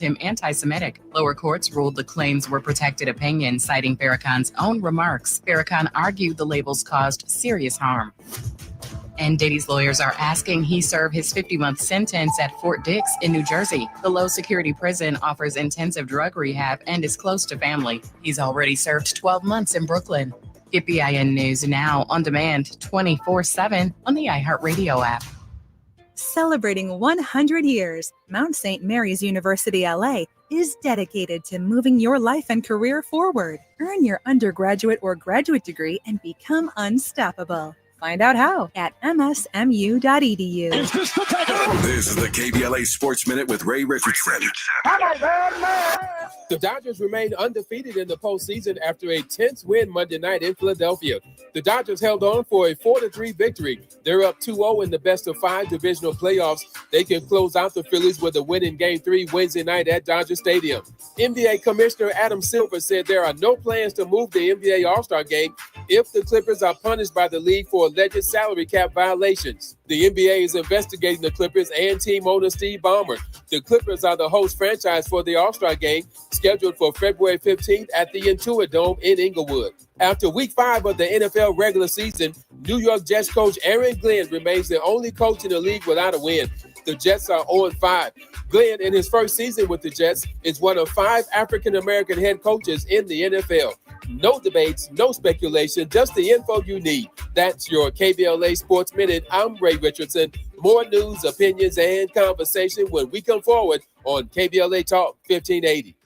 him anti-Semitic. Lower courts ruled the claims were protected opinion, citing Barakan's own remarks. Barakan argued the labels caused serious harm. And Diddy's lawyers are asking he serve his 50-month sentence at Fort Dix in New Jersey. The low-security prison offers intensive drug rehab and is close to family. He's already served 12 months in Brooklyn. Get BIN News now on demand 24/7 on the iHeartRadio app. Celebrating 100 years, Mount St. Mary's University LA is dedicated to moving your life and career forward. Earn your undergraduate or graduate degree and become unstoppable. Find out how at msmu.edu. This is the KBLA Sports Minute with Ray Richardson. The Dodgers remain undefeated in the postseason after a tense win Monday night in Philadelphia. The Dodgers held on for a 4-3 victory. They're up 2-0 in the best-of-5 divisional playoffs. They can close out the Phillies with a win in Game 3 Wednesday night at Dodger Stadium. NBA Commissioner Adam Silver said there are no plans to move the NBA All-Star Game if the Clippers are punished by the league for alleged salary cap violations. The NBA is investigating the Clippers and team owner Steve Ballmer. The Clippers are the host franchise for the All-Star Game, scheduled for February 15th at the Intuit Dome in Inglewood. After Week 5 of the NFL regular season, New York Jets coach Aaron Glenn remains the only coach in the league without a win. The Jets are 0-5. Glenn, in his first season with the Jets, is one of 5 African-American head coaches in the NFL. No debates, no speculation, just the info you need. That's your KBLA Sports Minute. I'm Ray Richardson. More news, opinions, and conversation when we come forward on KBLA Talk 1580.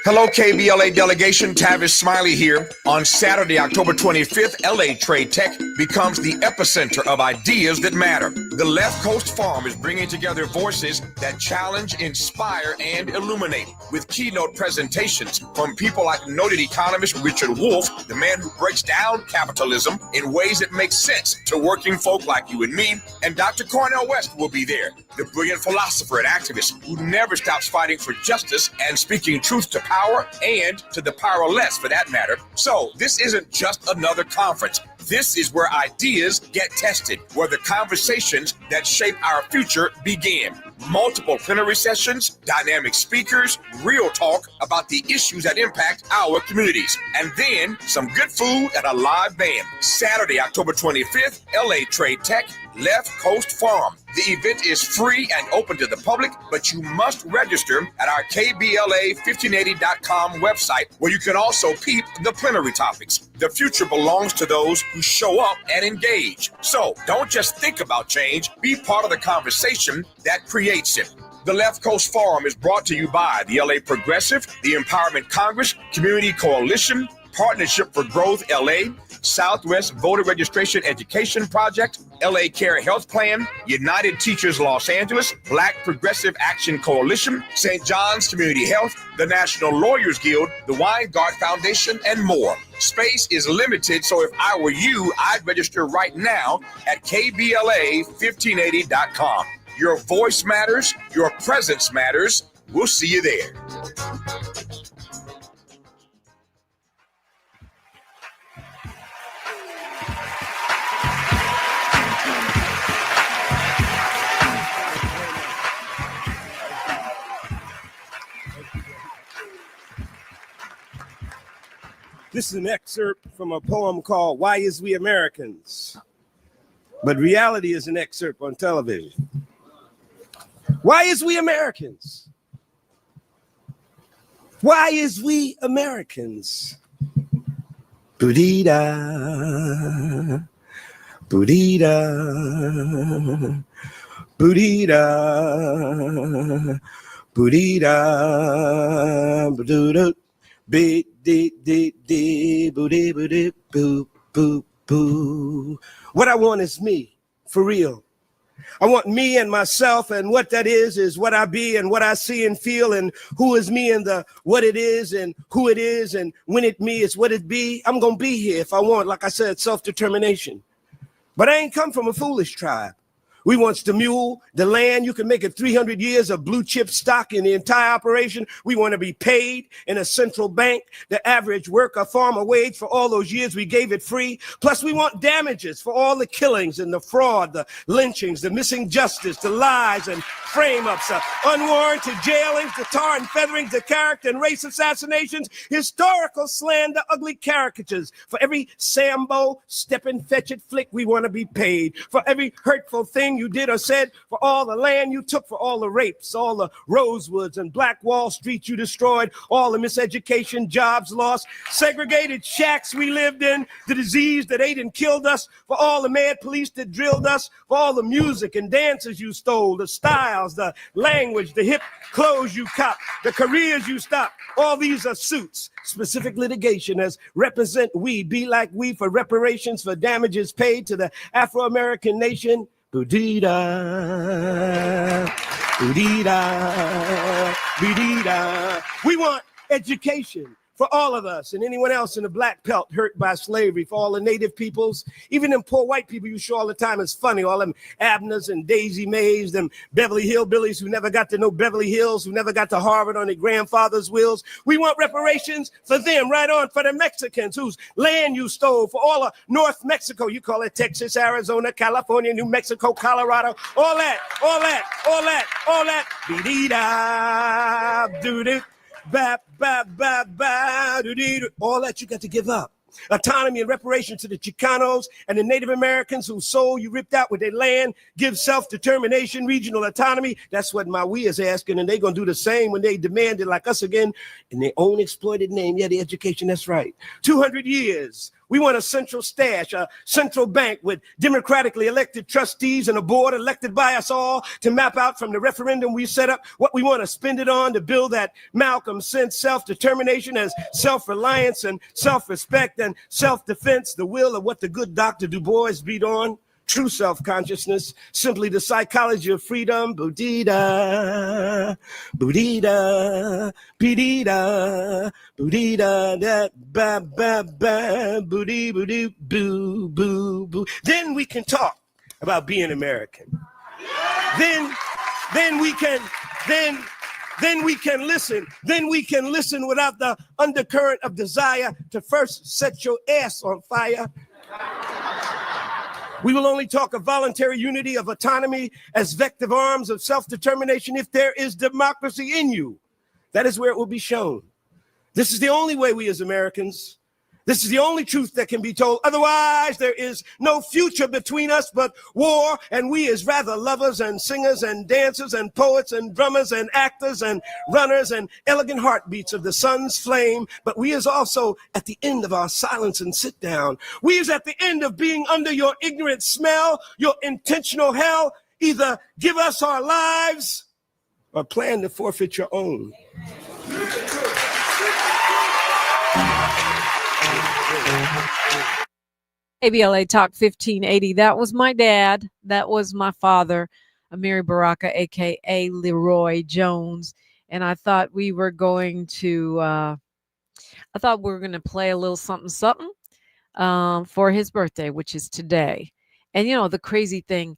Hello, KBLA delegation. Tavis Smiley here. On Saturday, October 25th, LA Trade Tech becomes the epicenter of ideas that matter. The Left Coast Forum is bringing together voices that challenge, inspire, and illuminate with keynote presentations from people like noted economist Richard Wolff, the man who breaks down capitalism in ways that make sense to working folk like you and me, and Dr. Cornel West will be there, the brilliant philosopher and activist who never stops fighting for justice and speaking truth to power and to the powerless for that matter. So this isn't just another conference. This is where ideas get tested, where the conversations that shape our future begin. Multiple plenary sessions, dynamic speakers, real talk about the issues that impact our communities, and then some good food and a live band. Saturday, October 25th, LA Trade Tech, Left Coast Forum. The event is free and open to the public, but you must register at our KBLA1580.com website, where you can also peep the plenary topics. The future belongs to those who show up and engage. So don't just think about change, be part of the conversation that creates it. The Left Coast Forum is brought to you by the LA Progressive, the Empowerment Congress, Community Coalition, Partnership for Growth LA, Southwest Voter Registration Education Project, LA Care Health Plan, United Teachers Los Angeles, Black Progressive Action Coalition, St. John's Community Health, the National Lawyers Guild, the Weingart Foundation, and more. Space is limited, so if I were you, I'd register right now at KBLA1580.com. Your voice matters, your presence matters. We'll see you there. This is an excerpt from a poem called Why Is We Americans? But reality is an excerpt on television. Why is we Americans? Why is we Americans? Boodee-da, boodee-da, boodee-da, boodee-da, boodoo-doo. Big dee dee dee boo dee boo dee boo boo boo. What I want is me, for real. I want me and myself, and what that is what I be and what I see and feel, and who is me and the what it is and who it is, and when it me is what it be. I'm gonna be here if I want, like I said, self-determination. But I ain't come from a foolish tribe. We want the mule, the land. You can make it 300 years of blue chip stock in the entire operation. We want to be paid in a central bank, the average worker farmer wage for all those years we gave it free. Plus, we want damages for all the killings and the fraud, the lynchings, the missing justice, the lies and frame-ups, unwarranted jailings, the tar and featherings, the character and race assassinations, historical slander, ugly caricatures. For every Sambo, step and fetch it flick, we want to be paid. For every hurtful thing you did or said, for all the land you took, for all the rapes, all the Rosewoods and Black Wall Street you destroyed, all the miseducation, jobs lost, segregated shacks we lived in, the disease that ate and killed us, for all the mad police that drilled us, for all the music and dances you stole, the styles, the language, the hip clothes you copped, the careers you stopped. All these are suits, specific litigation as represent we, be like we, for reparations for damages paid to the Afro-American nation. Boudida, boudida, boudida. We want education for all of us and anyone else in the black belt hurt by slavery, for all the native peoples, even them poor white people you show all the time is funny, all them Abners and Daisy Mays, them Beverly Hillbillies who never got to know Beverly Hills, who never got to Harvard on their grandfather's wills. We want reparations for them, right on, for the Mexicans whose land you stole, for all of North Mexico, you call it Texas, Arizona, California, New Mexico, Colorado, all that. Be-dee-da, doo-doo. Ba, ba, ba, ba, doo-dee-doo. All that you got to give up. Autonomy and reparation to the Chicanos and the Native Americans whose soul you ripped out with their land. Give self-determination, regional autonomy. That's what Maui is asking, and they're going to do the same when they demand it like us again in their own exploited name. Yeah, the education, that's right. 200 years. We want a central stash, a central bank with democratically elected trustees and a board elected by us all to map out from the referendum we set up what we want to spend it on to build that Malcolm sense self-determination as self-reliance and self-respect and self-defense, the will of what the good Dr. Du Bois beat on. True self-consciousness, simply the psychology of freedom. Boudida, boudida, bidida, boudida, that ba ba ba, boudi boudi boo boo boo. Then we can talk about being American. Then we can listen. Then we can listen without the undercurrent of desire to first set your ass on fire. We will only talk of voluntary unity, of autonomy as vective arms of self-determination if there is democracy in you. That is where it will be shown. This is the only way we as Americans, this is the only truth that can be told. Otherwise, there is no future between us but war, and we as rather lovers and singers and dancers and poets and drummers and actors and runners and elegant heartbeats of the sun's flame. But we is also at the end of our silence and sit down. We is at the end of being under your ignorant smell, your intentional hell. Either give us our lives or plan to forfeit your own. KBLA Talk 1580. That was my dad. That was my father, Amiri Baraka, a.k.a. LeRoi Jones. And I thought we were going to play a little something for his birthday, which is today. And, you know, the crazy thing,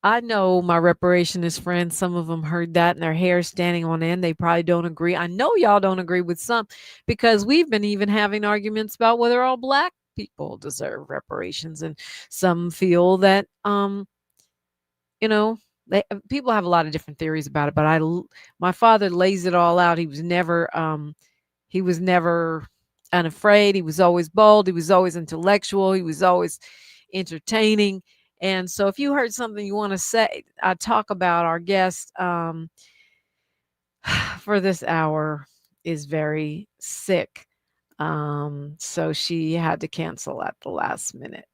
I know my reparationist friends, some of them heard that and their hair standing on end. They probably don't agree. I know y'all don't agree with some, because we've been even having arguments about whether all black people deserve reparations. And some feel that, people have a lot of different theories about it, but my father lays it all out. He was never unafraid. He was always bold. He was always intellectual. He was always entertaining. And so if you heard something you want to say, I talk about our guest for this hour is very sick. So she had to cancel at the last minute.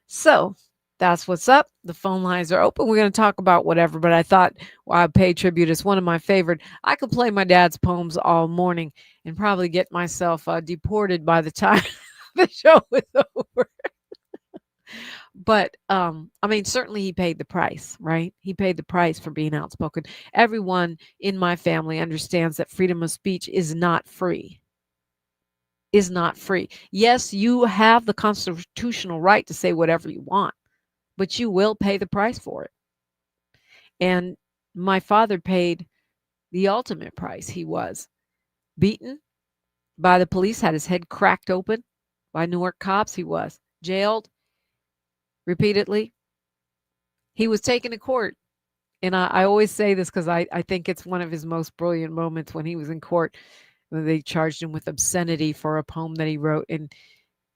So that's what's up. The phone lines are open. We're going to talk about whatever, but I thought I'd pay tribute. It's one of my favorite. I could play my dad's poems all morning and probably get myself deported by the time the show is over. But, certainly he paid the price, right? He paid the price for being outspoken. Everyone in my family understands that freedom of speech is not free. Is not free. Yes, you have the constitutional right to say whatever you want, but you will pay the price for it. And my father paid the ultimate price. He was beaten by the police, had his head cracked open by Newark cops. He was jailed repeatedly. He was taken to court. And I always say this because I think it's one of his most brilliant moments when he was in court. When they charged him with obscenity for a poem that he wrote. And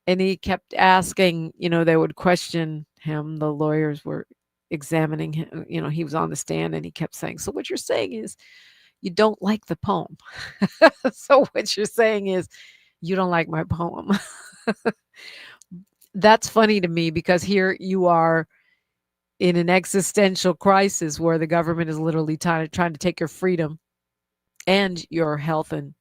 he kept asking, they would question him. The lawyers were examining him. He was on the stand and he kept saying, so what you're saying is you don't like the poem. So what you're saying is you don't like my poem. That's funny to me because here you are in an existential crisis where the government is literally trying to take your freedom and your health and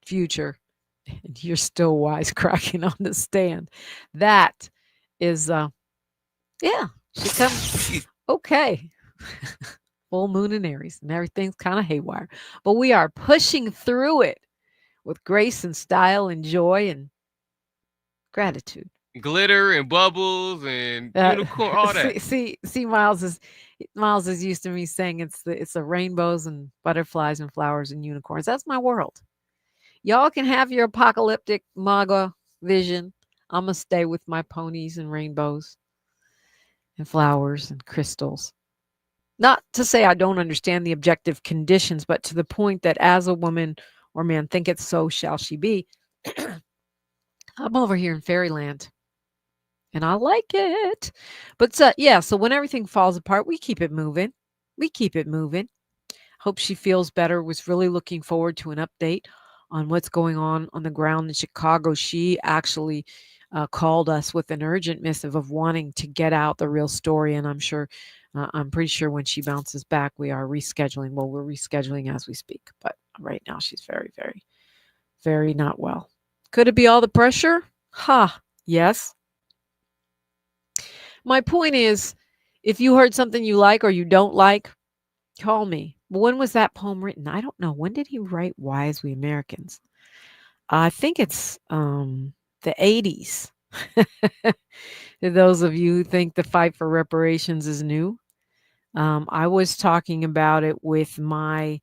future. And you're still wisecracking on the stand. That is, she comes, okay. Full moon in Aries and everything's kind of haywire. But we are pushing through it with grace and style and joy and gratitude. Glitter and bubbles and unicorn, all that. See, Miles is used to me saying it's the rainbows and butterflies and flowers and unicorns. That's my world. Y'all can have your apocalyptic MAGA vision. I'm going to stay with my ponies and rainbows and flowers and crystals. Not to say I don't understand the objective conditions, but to the point that as a woman or man thinketh, so shall she be. I'm over here in fairyland. And I like it. But so when everything falls apart, we keep it moving. Hope she feels better. Was really looking forward to an update on what's going on the ground in Chicago. She actually called us with an urgent missive of wanting to get out the real story. And I'm pretty sure when she bounces back, we are rescheduling. Well, we're rescheduling as we speak. But right now she's very, very, very not well. Could it be all the pressure? Yes. My point is, if you heard something you like or you don't like, call me. When was that poem written? I don't know. When did he write Wise We Americans? I think it's the 80s. Those of you who think the fight for reparations is new, I was talking about it with my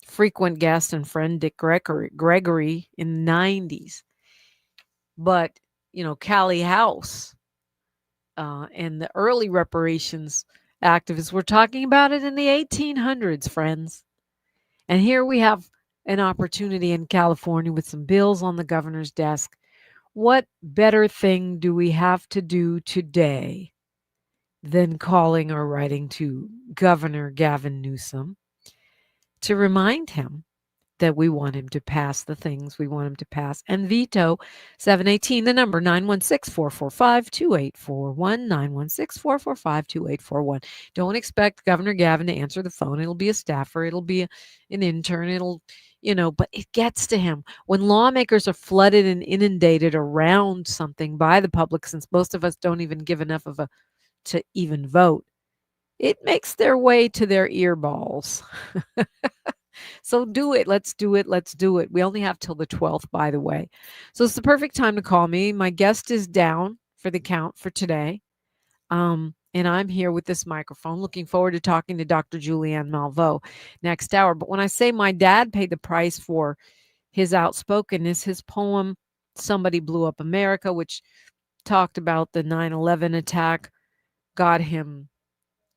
frequent guest and friend Dick Gregory in the 90s. But, Callie House and the early reparations activists were talking about it in the 1800s, friends. And here we have an opportunity in California with some bills on the governor's desk. What better thing do we have to do today than calling or writing to Governor Gavin Newsom to remind him that we want him to pass the things we want him to pass and veto 718, the number 916-445-2841, 916-445-2841. Don't expect Governor Gavin to answer the phone. It'll be a staffer. It'll be an intern. But it gets to him. When lawmakers are flooded and inundated around something by the public, since most of us don't even give enough to even vote, it makes their way to their earballs. So do it. Let's do it. We only have till the 12th, by the way. So it's the perfect time to call me. My guest is down for the count for today. And I'm here with this microphone, looking forward to talking to Dr. Julianne Malveaux next hour. But when I say my dad paid the price for his outspokenness, his poem, Somebody Blew Up America, which talked about the 9/11 attack, got him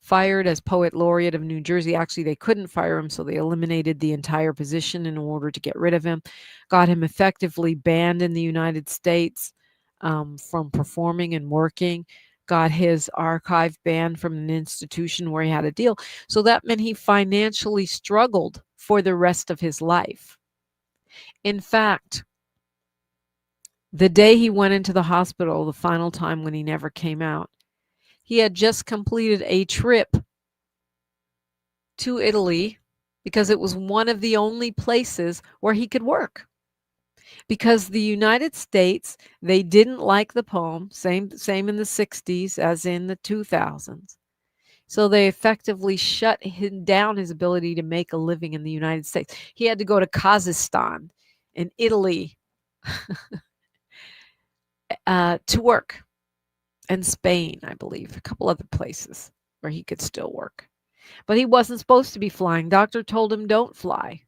fired as poet laureate of New Jersey. Actually, they couldn't fire him, so they eliminated the entire position in order to get rid of him. Got him effectively banned in the United States from performing and working. Got his archive banned from an institution where he had a deal. So that meant he financially struggled for the rest of his life. In fact, the day he went into the hospital, the final time when he never came out, he had just completed a trip to Italy because it was one of the only places where he could work. Because the United States, they didn't like the poem, same in the 60s as in the 2000s. So they effectively shut down his ability to make a living in the United States. He had to go to Kazakhstan and Italy to work. And Spain, I believe, a couple other places. where he could still work. But he wasn't supposed to be flying. Doctor told him don't fly.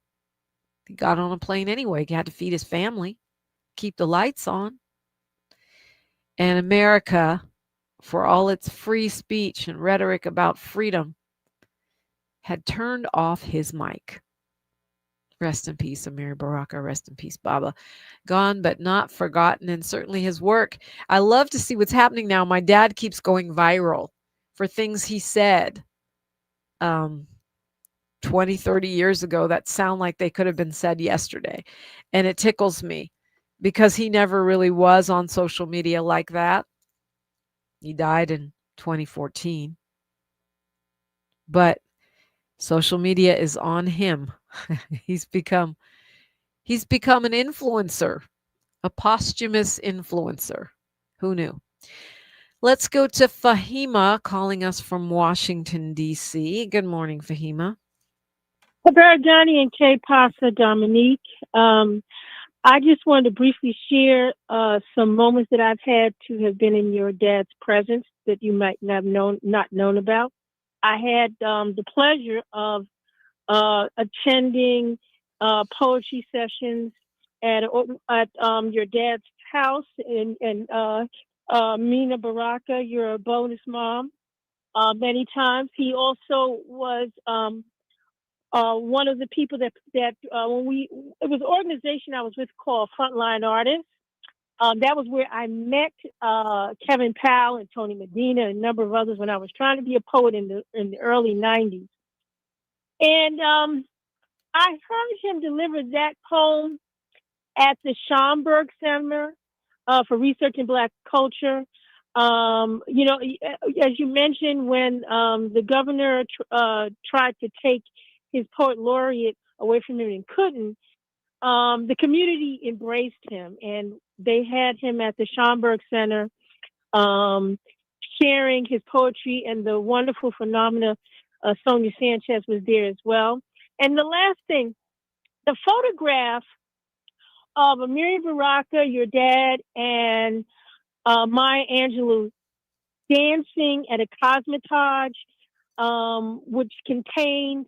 He got on a plane anyway. He had to feed his family, keep the lights on. And America, for all its free speech and rhetoric about freedom, had turned off his mic. Rest in peace, Amiri Baraka. Rest in peace, Baba. Gone but not forgotten, and certainly his work. I love to see what's happening now. My dad keeps going viral for things he said 20, 30 years ago that sound like they could have been said yesterday. And it tickles me because he never really was on social media like that. He died in 2014. But social media is on him. He's become an influencer, a posthumous influencer. Who knew? Let's go to Fahima calling us from Washington, D.C. Good morning, Fahima. Hello, Johnny and K. Pasa, Dominique. I just wanted to briefly share some moments that I've had to have been in your dad's presence that you might not known about. I had the pleasure of attending poetry sessions at your dad's house and Amiri Baraka, your bonus mom, many times. He also was one of the people that it was an organization I was with called Frontline Artists. That was where I met Kevin Powell and Tony Medina and a number of others when I was trying to be a poet in the early 90s. And I heard him deliver that poem at the Schomburg Center for Research in Black Culture. As you mentioned, when the governor tried to take his poet laureate away from him and couldn't, the community embraced him, and they had him at the Schomburg Center sharing his poetry, and the wonderful phenomena Sonia Sanchez was there as well. And the last thing, the photograph of Amiri Baraka, your dad, and Maya Angelou dancing at a cosmetage, which contained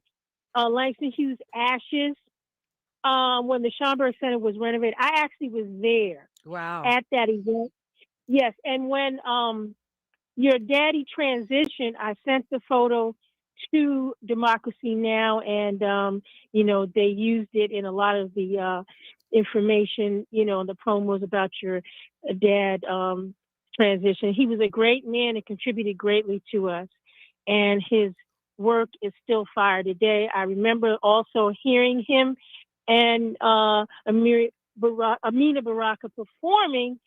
Langston Hughes' ashes when the Schomburg Center was renovated. I actually was there. Wow. At that event. Yes, and when your daddy transitioned, I sent the photo to Democracy Now! And, they used it in a lot of the information, the promos about your dad transition. He was a great man and contributed greatly to us. And his work is still fire today. I remember also hearing him and Amiri Baraka performing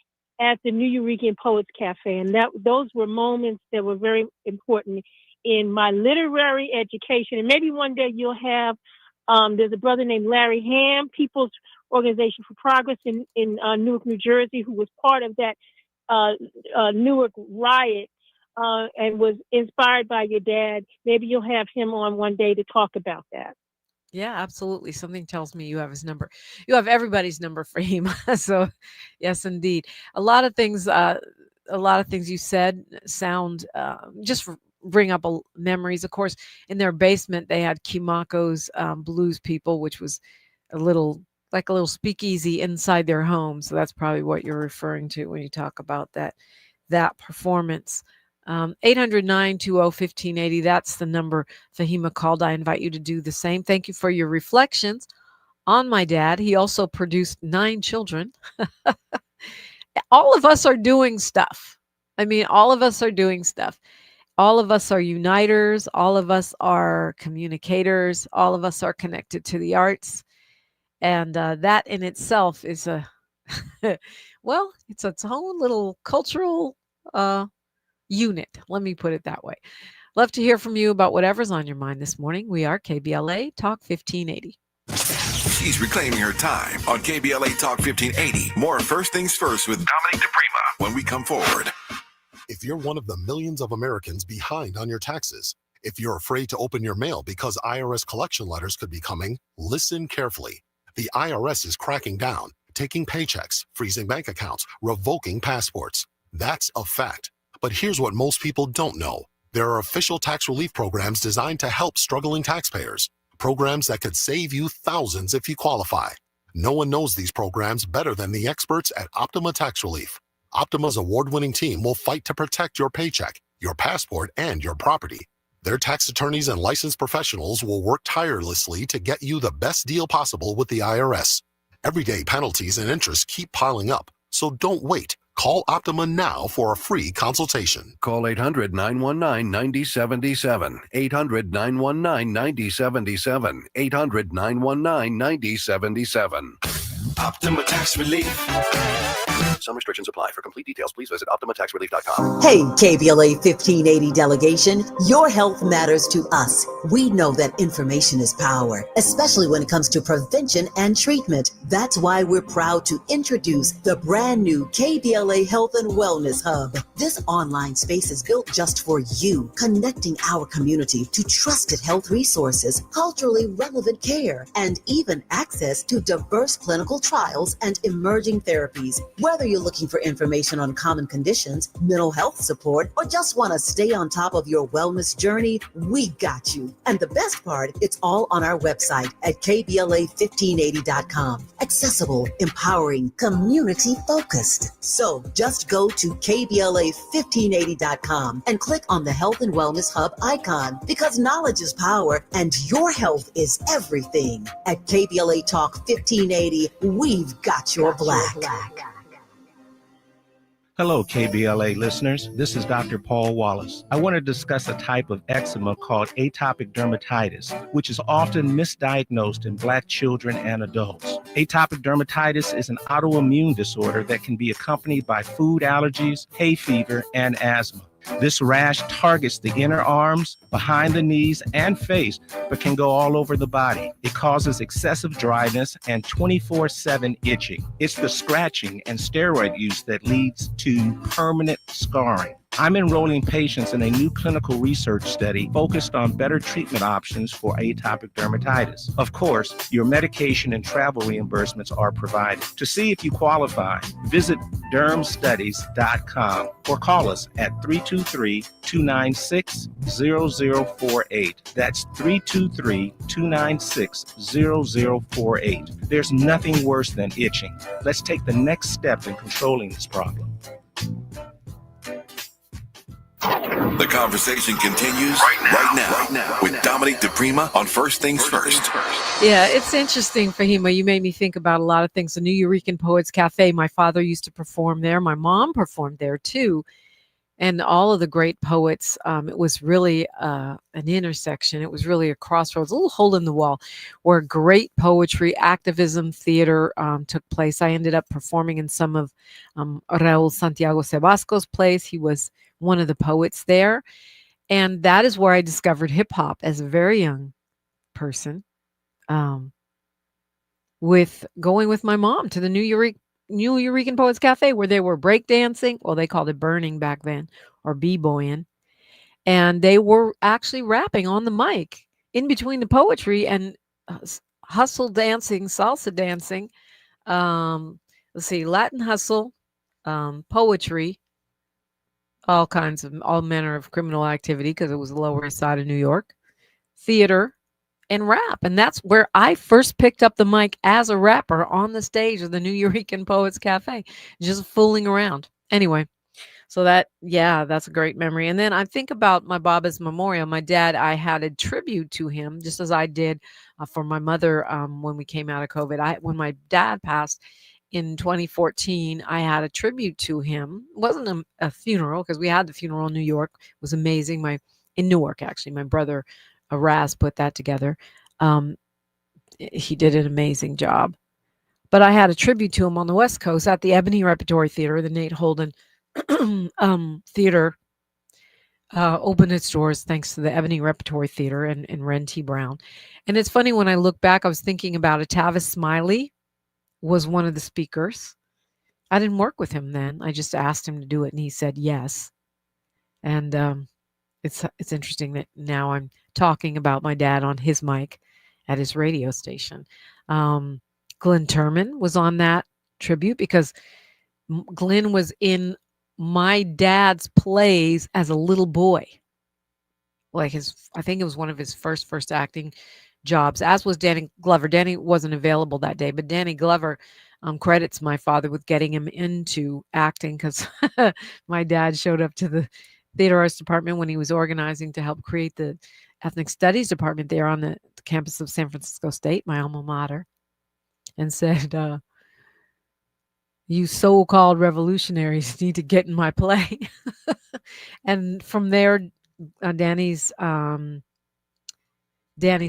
at the New Eurekan Poets Cafe. And those were moments that were very important in my literary education. And maybe one day you'll have, there's a brother named Larry Ham, People's Organization for Progress in Newark, New Jersey, who was part of that Newark riot and was inspired by your dad. Maybe you'll have him on one day to talk about that. Yeah, absolutely. Something tells me you have his number. You have everybody's number for him. So, yes, indeed. A lot of things you said sound just bring up memories. Of course, in their basement they had Kimako's Blues People, which was a little speakeasy inside their home. So that's probably what you're referring to when you talk about that performance. 800-920-1580. That's the number Fahima called. I invite you to do the same. Thank you for your reflections on my dad. He also produced 9 children. All of us are doing stuff. All of us are doing stuff. All of us are uniters. All of us are communicators. All of us are connected to the arts. And that in itself is it's its own little cultural unit. Let me put it that way. Love to hear from you about whatever's on your mind this morning. We are KBLA Talk 1580. She's reclaiming her time on KBLA Talk 1580. More First Things First with Dominique DePrima when we come forward. If you're one of the millions of Americans behind on your taxes, if you're afraid to open your mail because IRS collection letters could be coming, listen carefully. The IRS is cracking down, taking paychecks, freezing bank accounts, revoking passports. That's a fact. But here's what most people don't know. There are official tax relief programs designed to help struggling taxpayers, programs that could save you thousands if you qualify. No one knows these programs better than the experts at Optima Tax Relief. Optima's award-winning team will fight to protect your paycheck, your passport, and your property. Their tax attorneys and licensed professionals will work tirelessly to get you the best deal possible with the IRS. Everyday penalties and interest keep piling up, so don't wait. Call Optima now for a free consultation. Call 800-919-9077. 800-919-9077. 800-919-9077. Optima Tax Relief. Some restrictions apply. For complete details, please visit OptimaTaxRelief.com. Hey, KBLA 1580 delegation, your health matters to us. We know that information is power, especially when it comes to prevention and treatment. That's why we're proud to introduce the brand new KBLA Health and Wellness Hub. This online space is built just for you, connecting our community to trusted health resources, culturally relevant care, and even access to diverse clinical trials and emerging therapies. Whether you're looking for information on common conditions, mental health support, or just want to stay on top of your wellness journey, we got you. And the best part, it's all on our website at KBLA1580.com. Accessible, empowering, community-focused. So just go to KBLA1580.com and click on the Health and Wellness Hub icon, because knowledge is power and your health is everything. At KBLA Talk 1580, we've got your black. Hello, KBLA listeners. This is Dr. Paul Wallace. I want to discuss a type of eczema called atopic dermatitis, which is often misdiagnosed in Black children and adults. Atopic dermatitis is an autoimmune disorder that can be accompanied by food allergies, hay fever, and asthma. This rash targets the inner arms, behind the knees, and face, but can go all over the body. It causes excessive dryness and 24/7 itching. It's the scratching and steroid use that leads to permanent scarring. I'm enrolling patients in a new clinical research study focused on better treatment options for atopic dermatitis. Of course, your medication and travel reimbursements are provided. To see if you qualify, visit dermstudies.com or call us at 323-296-0048. That's 323-296-0048. There's nothing worse than itching. Let's take the next step in controlling this problem. The conversation continues right now with Dominique DePrima on First Things First. Yeah, it's interesting, Fahima. You made me think about a lot of things. The New Eurekan Poets Cafe, my father used to perform there. My mom performed there too. And all of the great poets, it was really an intersection. It was really a crossroads, a little hole in the wall where great poetry, activism, theater took place. I ended up performing in some of Raul Santiago Sebasco's plays. He was one of the poets there. And that is where I discovered hip hop as a very young person, with going with my mom to the New Eurekan Poets Cafe, where they were breakdancing. Well, they called it burning back then, or b-boying. And they were actually rapping on the mic in between the poetry and hustle dancing, salsa dancing. Let's see, Latin hustle, poetry, all manner of criminal activity, because it was the Lower East Side of New York, theater, and rap. And that's where I first picked up the mic as a rapper on the stage of the New Eurekan Poets Cafe, just fooling around. Anyway, so that's a great memory. And then I think about my Baba's memorial. My dad, I had a tribute to him, just as I did for my mother when we came out of COVID. When my dad passed in 2014, I had a tribute to him. It wasn't a funeral, because we had the funeral in New York. It was amazing. In Newark, actually, my brother Raz put that together. He did an amazing job. But I had a tribute to him on the West Coast at the Ebony Repertory Theater. The Nate Holden Theater opened its doors thanks to the Ebony Repertory Theater and Ren T. Brown. And it's funny, when I look back, I was thinking about it. Tavis Smiley was one of the speakers. I didn't work with him then. I just asked him to do it, and he said yes. And it's interesting that now I'm talking about my dad on his mic at his radio station. Glenn Turman was on that tribute, because Glenn was in my dad's plays as a little boy. like I think it was one of his first acting jobs, as was Danny Glover. Danny wasn't available that day, but Danny Glover credits my father with getting him into acting because my dad showed up to the theater arts department when he was organizing to help create the ethnic studies department there on the campus of San Francisco State, my alma mater, and said, you so-called revolutionaries need to get in my play. And from there, Danny's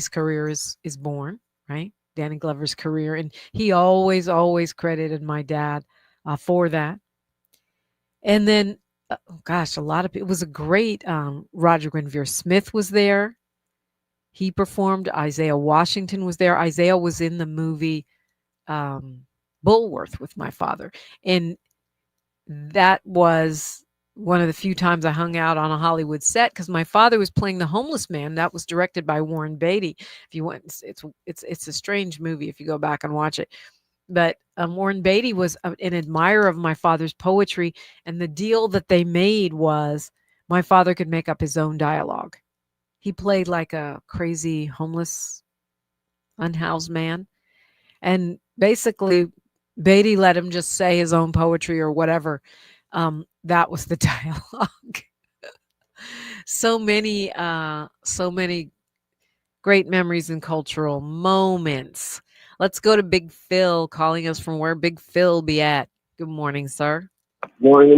career is born, right? Danny Glover's career. And he always credited my dad for that. And then, gosh, a lot of people, it was a great, Roger Guinevere Smith was there. He performed. Isaiah Washington was there. Isaiah was in the movie Bulworth with my father. And that was one of the few times I hung out on a Hollywood set because my father was playing the homeless man. That was directed by Warren Beatty. If you went, it's a strange movie if you go back and watch it. But Warren Beatty was an admirer of my father's poetry, and the deal that they made was my father could make up his own dialogue. He played like a crazy homeless, unhoused man, and basically Beatty let him just say his own poetry or whatever. That was the dialogue. So many great memories and cultural moments. Let's go to Big Phil calling us from where Big Phil be at. Good morning, sir. Morning.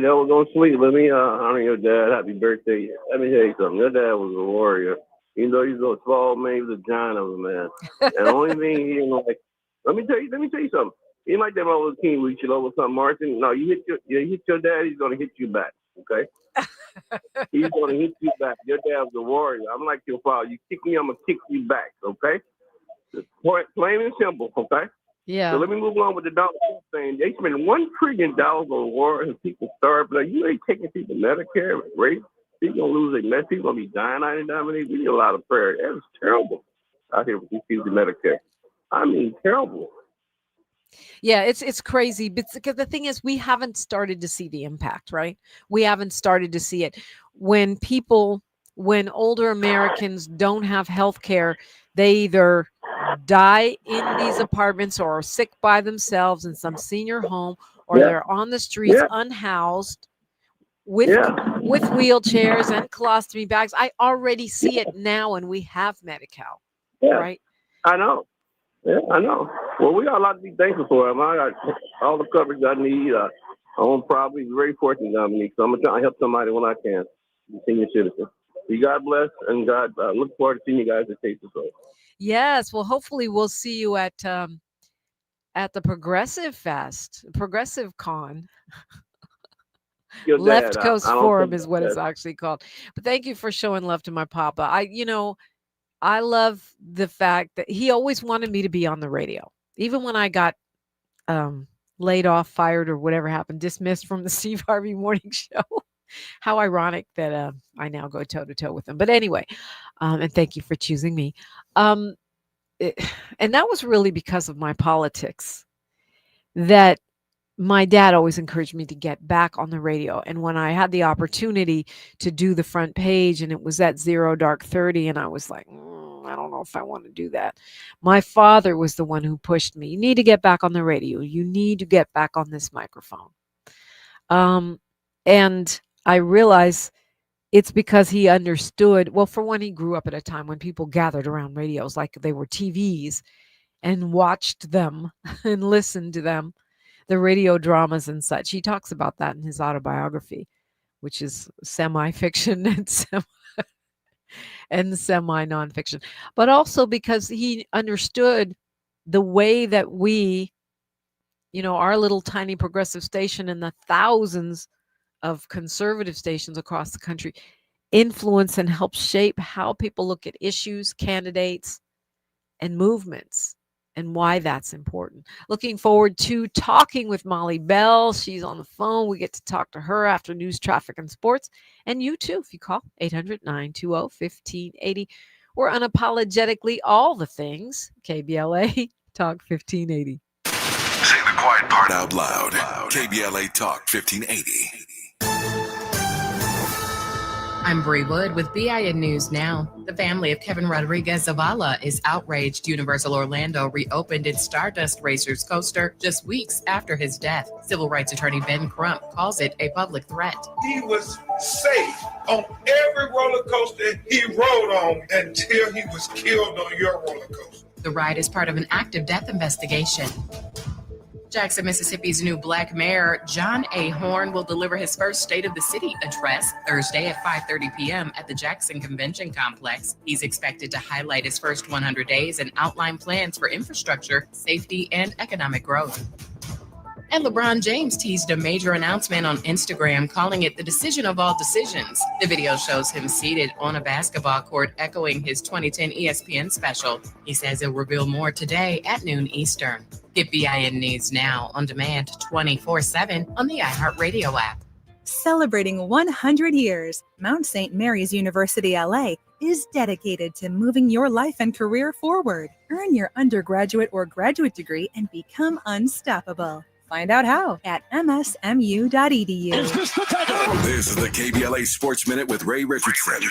Don't go sleep. Let me honor your dad. Happy birthday. Let me tell you something. Your dad was a warrior. Even though he was a small man, he was a giant of a man. And the only thing he didn't like, let me tell you something. He might have over the king with you over something, Martin. No, you hit your dad, he's gonna hit you back. Okay? He's gonna hit you back. Your dad was a warrior. I'm like your father. You kick me, I'm gonna kick you back. Okay? Plain and simple. Okay? Yeah. So let me move on with the dollar thing. They spend $1 trillion on war and people starve. Like, you ain't taking people Medicare, rape. People gonna lose their med. People gonna be dying out in Dominique. We need a lot of prayer. That was terrible out here with these people Medicare. I mean, terrible. Yeah, it's crazy. But because the thing is, we haven't started to see the impact, right? We haven't started to see it. When older Americans don't have health care, they either die in these apartments or are sick by themselves in some senior home, or they're on the streets unhoused with wheelchairs and colostomy bags. I already see it now, and we have Medi-Cal, right? I know. Yeah, I know. Well, we got a lot to be thankful for. I got all the coverage I need. I own property. Very fortunate, Dominique. So I'm going to try to help somebody when I can. Senior citizen. So God bless, and God look forward to seeing you guys at Taste of Soul. Yes. Well, hopefully we'll see you at the Progressive Fest, Progressive Con. Left Coast Forum is what it's actually called. But thank you for showing love to my papa. I love the fact that he always wanted me to be on the radio. Even when I got laid off, fired, or whatever happened, dismissed from the Steve Harvey Morning Show. How ironic that I now go toe-to-toe with him. But anyway, and thank you for choosing me. And that was really because of my politics that my dad always encouraged me to get back on the radio. And when I had the opportunity to do the front page, and it was at 0 Dark 30, and I was like, I don't know if I want to do that. My father was the one who pushed me. You need to get back on the radio. You need to get back on this microphone. And I realized it's because he understood. Well, for one, he grew up at a time when people gathered around radios like they were TVs and watched them and listened to them, the radio dramas and such. He talks about that in his autobiography, which is semi-fiction and semi-nonfiction. But also because he understood the way that we, our little tiny progressive station and the thousands of conservative stations across the country influence and help shape how people look at issues, candidates, and movements, and why that's important. Looking forward to talking with Molly Bell. She's on the phone. We get to talk to her after news, traffic, and sports. And you too, if you call 800-920-1580. We're unapologetically all the things. KBLA Talk 1580. Say the quiet part out loud. KBLA Talk 1580. I'm Bree Wood with BIN News Now. The family of Kevin Rodriguez Zavala is outraged Universal Orlando reopened its Stardust Racers coaster just weeks after his death. Civil rights attorney Ben Crump calls it a public threat. He was safe on every roller coaster he rode on until he was killed on your roller coaster. The ride is part of an active death investigation. Jackson, Mississippi's new black mayor, John A. Horn, will deliver his first State of the City address Thursday at 5:30 p.m. at the Jackson Convention Complex. He's expected to highlight his first 100 days and outline plans for infrastructure, safety, and economic growth. And LeBron James teased a major announcement on Instagram, calling it the decision of all decisions. The video shows him seated on a basketball court, echoing his 2010 ESPN special. He says he'll reveal more today at noon Eastern. Get BIN News Now on demand 24/7 on the iHeartRadio app. Celebrating 100 years, Mount St. Mary's University LA is dedicated to moving your life and career forward. Earn your undergraduate or graduate degree and become unstoppable. Find out how at msmu.edu. This is the KBLA Sports Minute with Ray Richardson.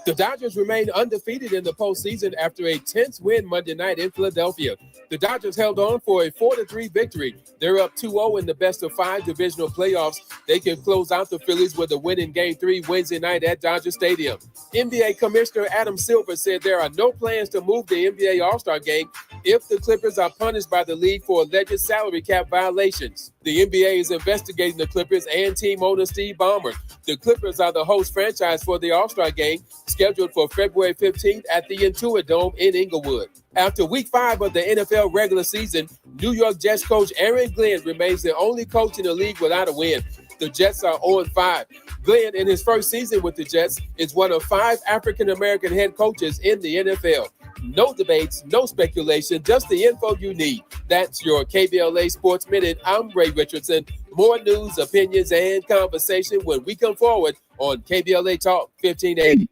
The Dodgers remain undefeated in the postseason after a tense win Monday night in Philadelphia. The Dodgers held on for a 4-3 victory. They're up 2-0 in the best-of-5 divisional playoffs. They can close out the Phillies with a win in Game 3 Wednesday night at Dodger Stadium. NBA Commissioner Adam Silver said there are no plans to move the NBA All-Star Game if the Clippers are punished by the league for alleged salary cap violations. The NBA is investigating the Clippers and team owner Steve Ballmer. The Clippers are the host franchise for the All-Star Game, scheduled for February 15th at the Intuit Dome in Inglewood. After Week 5 of the NFL regular season, New York Jets coach Aaron Glenn remains the only coach in the league without a win. The Jets are 0-5. Glenn, in his first season with the Jets, is one of 5 African-American head coaches in the NFL. No debates, no speculation, just the info you need. That's your KBLA Sports Minute. I'm Ray Richardson. More news, opinions, and conversation when we come forward on KBLA Talk 1580.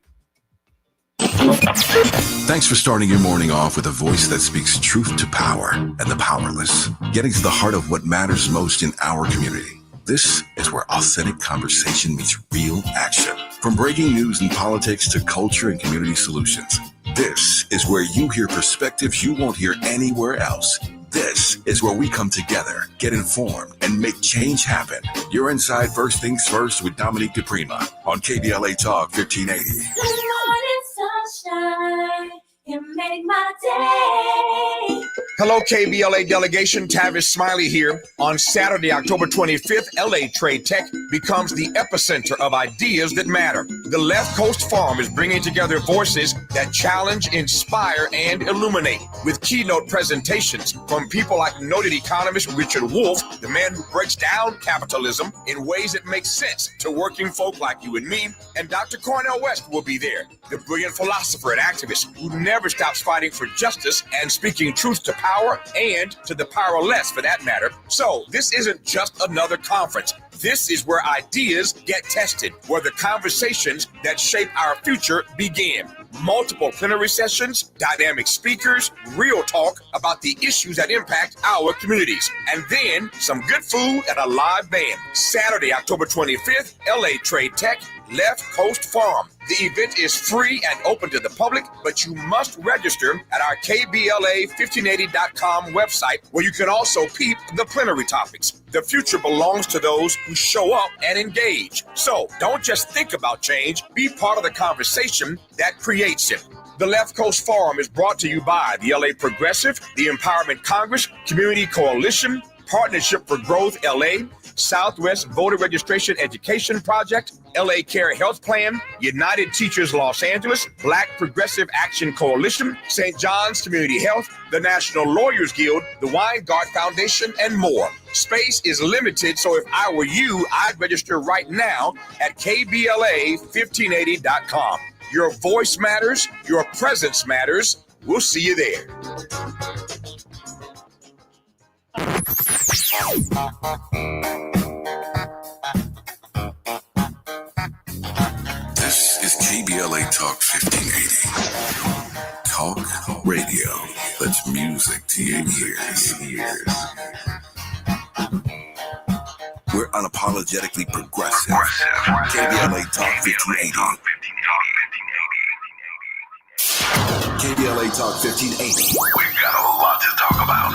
Thanks for starting your morning off with a voice that speaks truth to power and the powerless, getting to the heart of what matters most in our community. This is where authentic conversation meets real action. From breaking news and politics to culture and community solutions. This is where you hear perspectives you won't hear anywhere else. This is where we come together, get informed, and make change happen. You're inside First Things First with Dominique DePrima on KBLA Talk 1580. Good morning, sunshine. You make my day. Hello, KBLA delegation. Tavis Smiley here. On Saturday, October 25th, LA Trade Tech becomes the epicenter of ideas that matter. The Left Coast Forum is bringing together voices that challenge, inspire, and illuminate with keynote presentations from people like noted economist Richard Wolff, the man who breaks down capitalism in ways that make sense to working folk like you and me, and Dr. Cornel West will be there, the brilliant philosopher and activist who never stops fighting for justice and speaking truth to power and to the powerless for that matter. So this isn't just another conference. This is where ideas get tested, where the conversations that shape our future begin. Multiple plenary sessions, dynamic speakers, real talk about the issues that impact our communities, and then some good food and a live band. Saturday, October 25th, LA Trade Tech, Left Coast Farm. The event is free and open to the public, but you must register at our KBLA1580.com website, where you can also peep the plenary topics. The future belongs to those who show up and engage. So don't just think about change, be part of the conversation that creates it. The Left Coast Forum is brought to you by the LA Progressive, the Empowerment Congress, Community Coalition, Partnership for Growth LA, Southwest Voter Registration Education Project, LA Care Health Plan, United Teachers Los Angeles, Black Progressive Action Coalition, St. John's Community Health, the National Lawyers Guild, the Weingart Foundation, and more. Space is limited, so if I were you, I'd register right now at KBLA1580.com. Your voice matters, your presence matters. We'll see you there. This is KBLA Talk 1580. Talk radio that's music to your ears. We're unapologetically progressive. KBLA Talk 1580. KBLA Talk 1580. We've got a lot to talk about.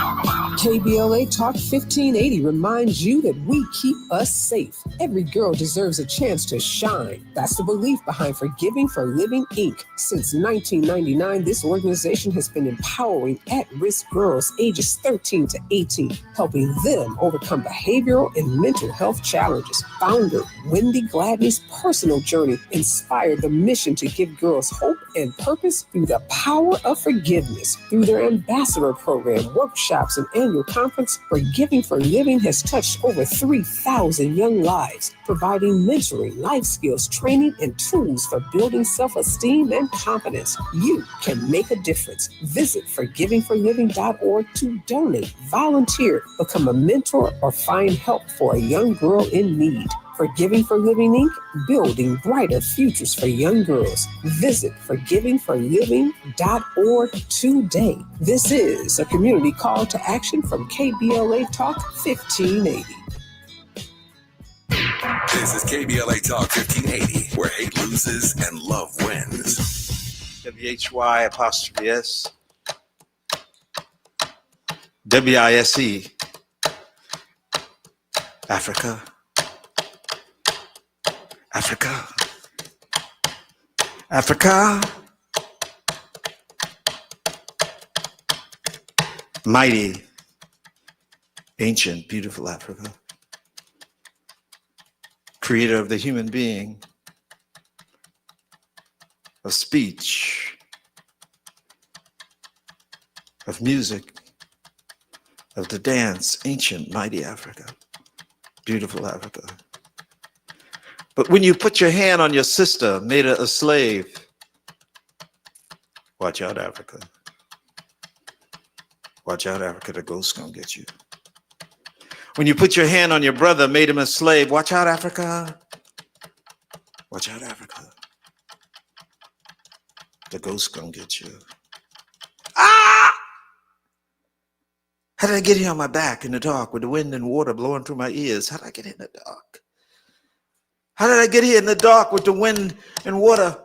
KBLA Talk 1580 reminds you that we keep us safe. Every girl deserves a chance to shine. That's the belief behind Forgiving for Living, Inc. Since 1999, this organization has been empowering at-risk girls ages 13 to 18, helping them overcome behavioral and mental health challenges. Founder Wendy Gladney's personal journey inspired the mission to give girls hope and purpose through the power of forgiveness. Through their ambassador program, workshops, and annual conference, Forgiving for Living has touched over 3,000 young lives, providing mentoring, life skills, training, and tools for building self-esteem and confidence. You can make a difference. Visit forgivingforliving.org to donate, volunteer, become a mentor, or find help for a young girl in need. Forgiving for Living, Inc., building brighter futures for young girls. Visit forgivingforliving.org today. This is a community call to action from KBLA Talk 1580. This is KBLA Talk 1580, where hate loses and love wins. WHY''S WISE Africa. Africa. Africa. Mighty, ancient, beautiful Africa. Creator of the human being, of speech, of music, of the dance, ancient, mighty Africa, beautiful Africa. But when you put your hand on your sister, made her a slave, watch out, Africa. Watch out, Africa, the ghost's gonna get you. When you put your hand on your brother, made him a slave, watch out, Africa. Watch out, Africa. The ghost's gonna get you. Ah! How did I get here on my back in the dark with the wind and water blowing through my ears? How did I get in the dark? How did I get here in the dark with the wind and water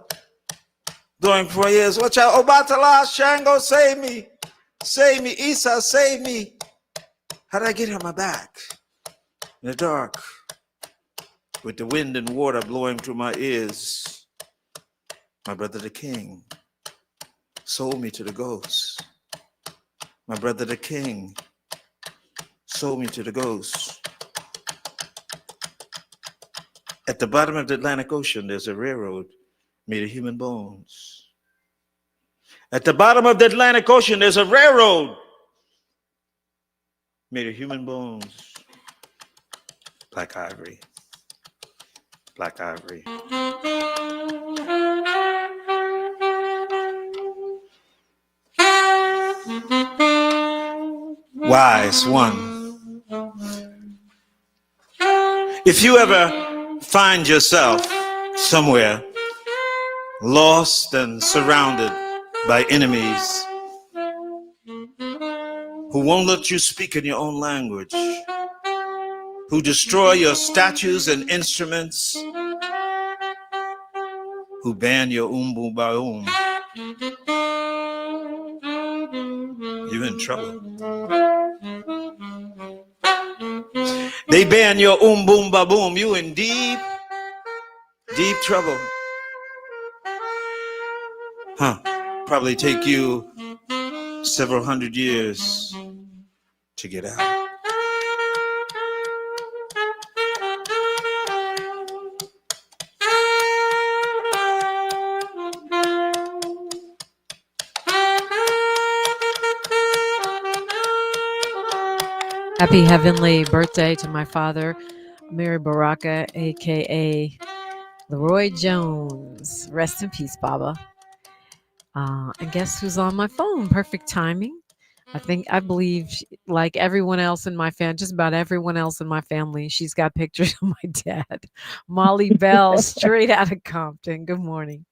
blowing through my ears? Watch out, Obatala, Shango, save me. Save me, Isa, save me. How did I get here on my back in the dark with the wind and water blowing through my ears? My brother the king sold me to the ghosts. My brother the king sold me to the ghosts. At the bottom of the Atlantic Ocean, there's a railroad made of human bones. At the bottom of the Atlantic Ocean, there's a railroad made of human bones. Black ivory. Black ivory. Wise one. If you ever find yourself somewhere lost and surrounded by enemies who won't let you speak in your own language, who destroy your statues and instruments, who ban your umbu-ba-um, you're in trouble. They ban your boom, you in deep, deep trouble. Probably take you several hundred years to get out. Happy heavenly birthday to my father, Amiri Baraka, aka LeRoi Jones. Rest in peace, Baba. And guess who's on my phone? Perfect timing. I believe, like everyone else in my family, just about everyone else in my family, she's got pictures of my dad, Molly Bell, straight out of Compton. Good morning.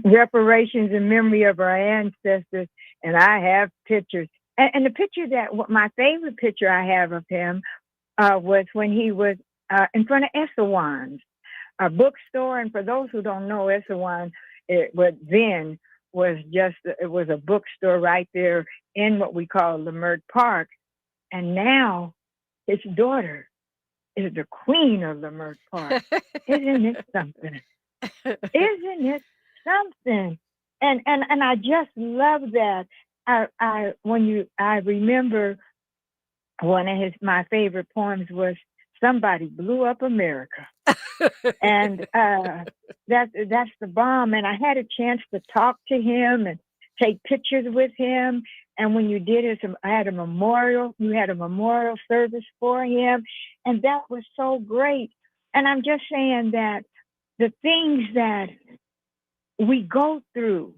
Reparations in memory of our ancestors, and I have pictures. And the picture my favorite picture I have of him was when he was in front of Esselwan's, a bookstore. And for those who don't know, Esselwan, it was a bookstore right there in what we call Leimert Park. And now his daughter is the queen of Leimert Park. Isn't it something? Isn't it something? And I just love that. I remember one of my favorite poems was "Somebody Blew Up America," and that's the bomb. And I had a chance to talk to him and take pictures with him. And when you did it, I had a memorial. You had a memorial service for him, and that was so great. And I'm just saying that the things that we go through,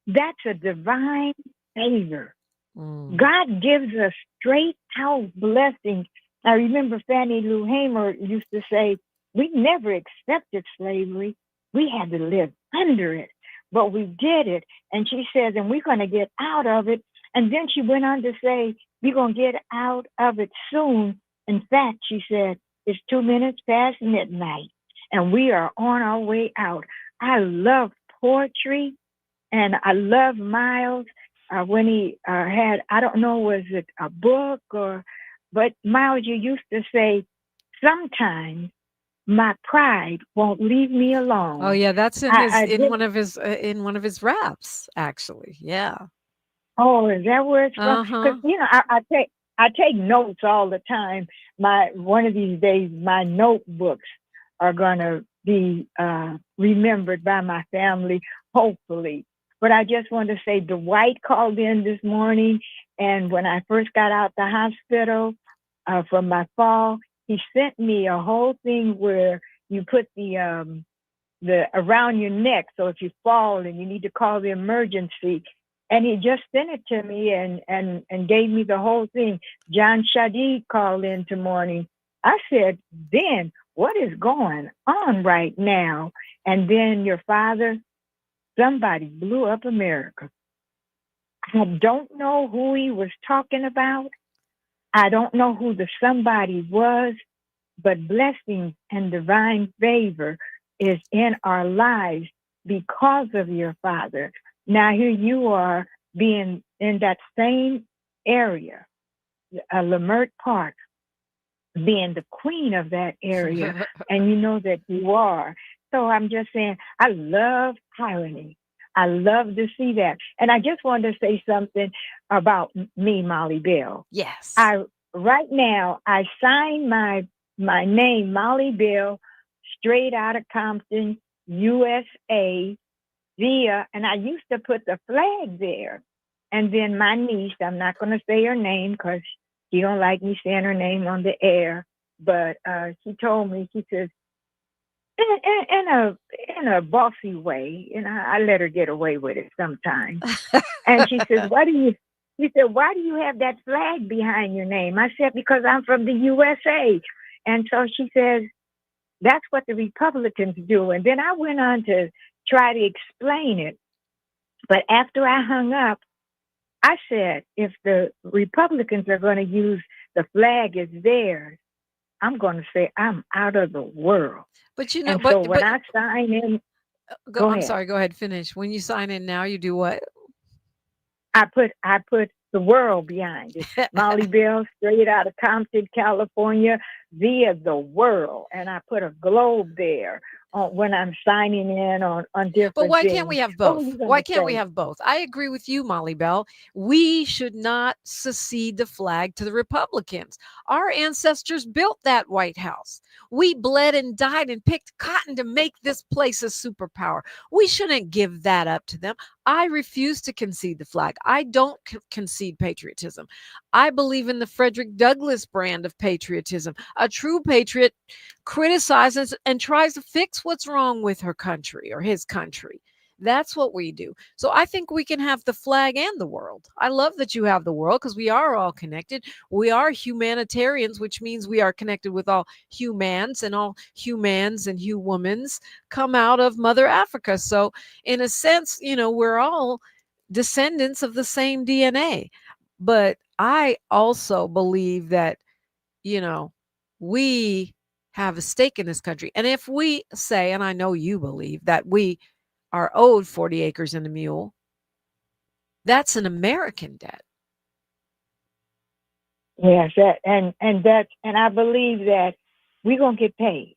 that's a divine favor. God gives us straight out blessings. I remember Fannie Lou Hamer used to say, we never accepted slavery. We had to live under it, but we did it. And she says, and we're going to get out of it. And then she went on to say, we're going to get out of it soon. In fact, she said, it's 2 minutes past midnight and we are on our way out. I love poetry and I love Miles. When he had, I don't know, was it a book but Miles, you used to say, sometimes my pride won't leave me alone. Oh yeah, that's in one of his raps, actually. Yeah. Oh, is that where it's from? Because I take notes all the time. One of these days, my notebooks are gonna be remembered by my family, hopefully. But I just want to say, Dwight called in this morning, and when I first got out the hospital from my fall, he sent me a whole thing where you put the around your neck, so if you fall and you need to call the emergency. And he just sent it to me and gave me the whole thing. John Shadid called in this morning. I said, Ben, what is going on right now? And then your father, somebody blew up America. I don't know who he was talking about. I don't know who the somebody was, but blessings and divine favor is in our lives because of your father. Now here you are being in that same area, Leimert Park, being the queen of that area, and you know that you are. So I'm just saying, I love irony. I love to see that. And I just wanted to say something about me, Molly Bell. Yes. Right now, I signed my name, Molly Bell, straight out of Compton, USA, and I used to put the flag there. And then my niece, I'm not going to say her name because she don't like me saying her name on the air, but she told me, she says, in a bossy way, and I let her get away with it sometimes. And she says, why do you have that flag behind your name? I said, because I'm from the USA. And so she says, that's what the Republicans do. And then I went on to try to explain it. But after I hung up, I said, if the Republicans are going to use the flag as theirs, I'm going to say I'm out of the world. But you know, and so when I sign in, go ahead, finish. When you sign in now, you do what? I put the world behind it. Molly Bell, straight out of Compton, California, via the world. And I put a globe there when I'm signing in on different But why things. can't we have both? Why can't we have both? I agree with you, Molly Bell. We should not secede the flag to the Republicans. Our ancestors built that White House. We bled and died and picked cotton to make this place a superpower. We shouldn't give that up to them. I refuse to concede the flag. I don't concede patriotism. I believe in the Frederick Douglass brand of patriotism. A true patriot criticizes and tries to fix what's wrong with her country or his country. That's what we do. So I think we can have the flag and the world. I love that you have the world because we are all connected. We are humanitarians, which means we are connected with all humans, and all humans and humans come out of Mother Africa. So in a sense, we're all descendants of the same DNA. But I also believe that we have a stake in this country. And if we say, and I know you believe, that we are owed 40 acres and a mule, that's an American debt. Yes, and I believe that we're gonna get paid.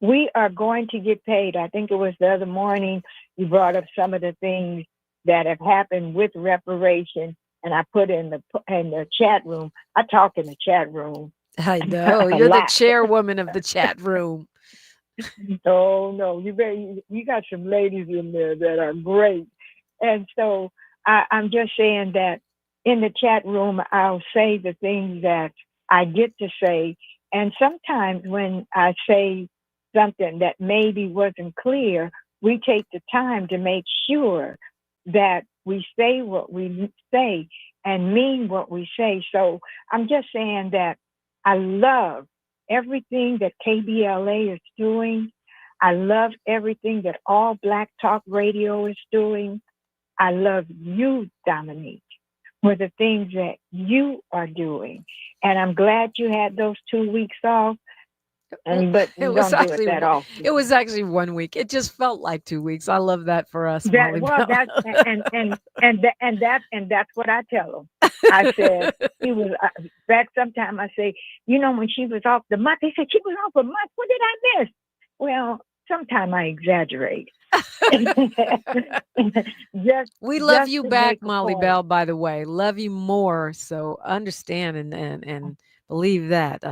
We are going to get paid. I think it was the other morning you brought up some of the things that have happened with reparation, and I put in the chat room. I talk in the chat room. I know you're the chairwoman of the chat room. Oh no, you got some ladies in there that are great, and so I'm just saying that in the chat room I'll say the things that I get to say, and sometimes when I say something that maybe wasn't clear, we take the time to make sure that we say what we say and mean what we say. So I'm just saying that I love everything that KBLA is doing. I love everything that All Black Talk Radio is doing. I love you, Dominique, for the things that you are doing. And I'm glad you had those 2 weeks off. But it was don't do it that often. It was actually 1 week. It just felt like 2 weeks. I love that for us. Molly Bell. That's what I tell them. I said he was back. Sometime I say, when she was off the month, they said she was off a month. What did I miss? Well, sometimes I exaggerate. We love you back, Molly Bell, by the way. Love you more. So understand and believe that.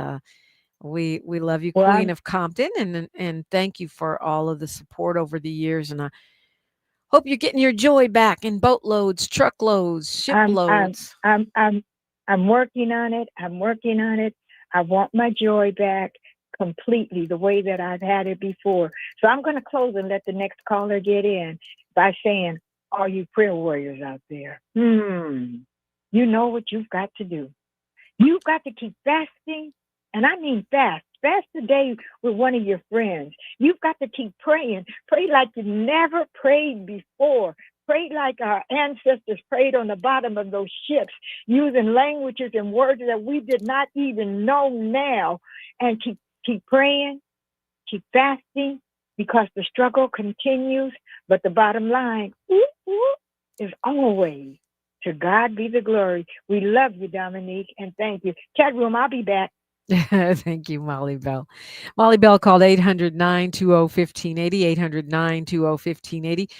We love you, Queen of Compton, and thank you for all of the support over the years. And I hope you're getting your joy back in boatloads, truckloads, shiploads. I'm working on it. I want my joy back completely the way that I've had it before. So I'm going to close and let the next caller get in by saying, all you prayer warriors out there, you know what you've got to do. You've got to keep fasting. And I mean fast today with one of your friends. You've got to keep praying. Pray like you never prayed before. Pray like our ancestors prayed on the bottom of those ships, using languages and words that we did not even know now. And keep praying, keep fasting, because the struggle continues. But the bottom line is always, to God be the glory. We love you, Dominique, and thank you. Chat room, I'll be back. Thank you, Molly Bell. Molly Bell called 800-920-1580, 800-920-1580.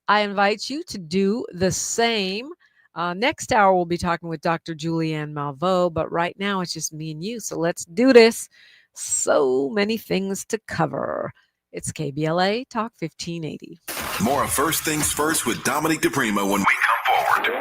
I invite you to do the same. Next hour, we'll be talking with Dr. Julianne Malveaux, but right now it's just me and you. So let's do this. So many things to cover. It's KBLA Talk 1580. More of First Things First with Dominique DePrima when we come forward.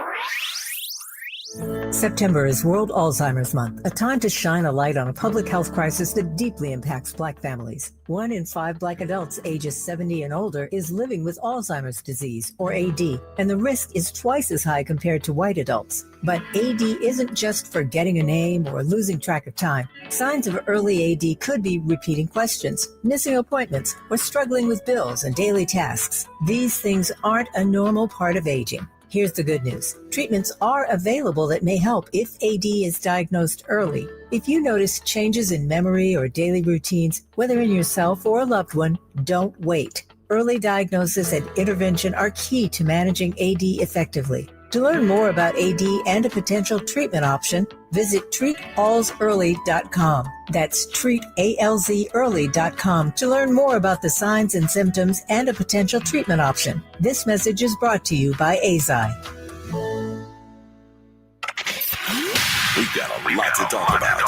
September is World Alzheimer's Month, a time to shine a light on a public health crisis that deeply impacts Black families. 1 in 5 Black adults ages 70 and older is living with Alzheimer's disease, or AD, and the risk is twice as high compared to white adults. But AD isn't just forgetting a name or losing track of time. Signs of early AD could be repeating questions, missing appointments, or struggling with bills and daily tasks. These things aren't a normal part of aging. Here's the good news. Treatments are available that may help if AD is diagnosed early. If you notice changes in memory or daily routines, whether in yourself or a loved one, don't wait. Early diagnosis and intervention are key to managing AD effectively. To learn more about AD and a potential treatment option, visit treatalsearly.com. That's treatalzearly.com to learn more about the signs and symptoms and a potential treatment option. This message is brought to you by AZI. We've got a lot to talk about.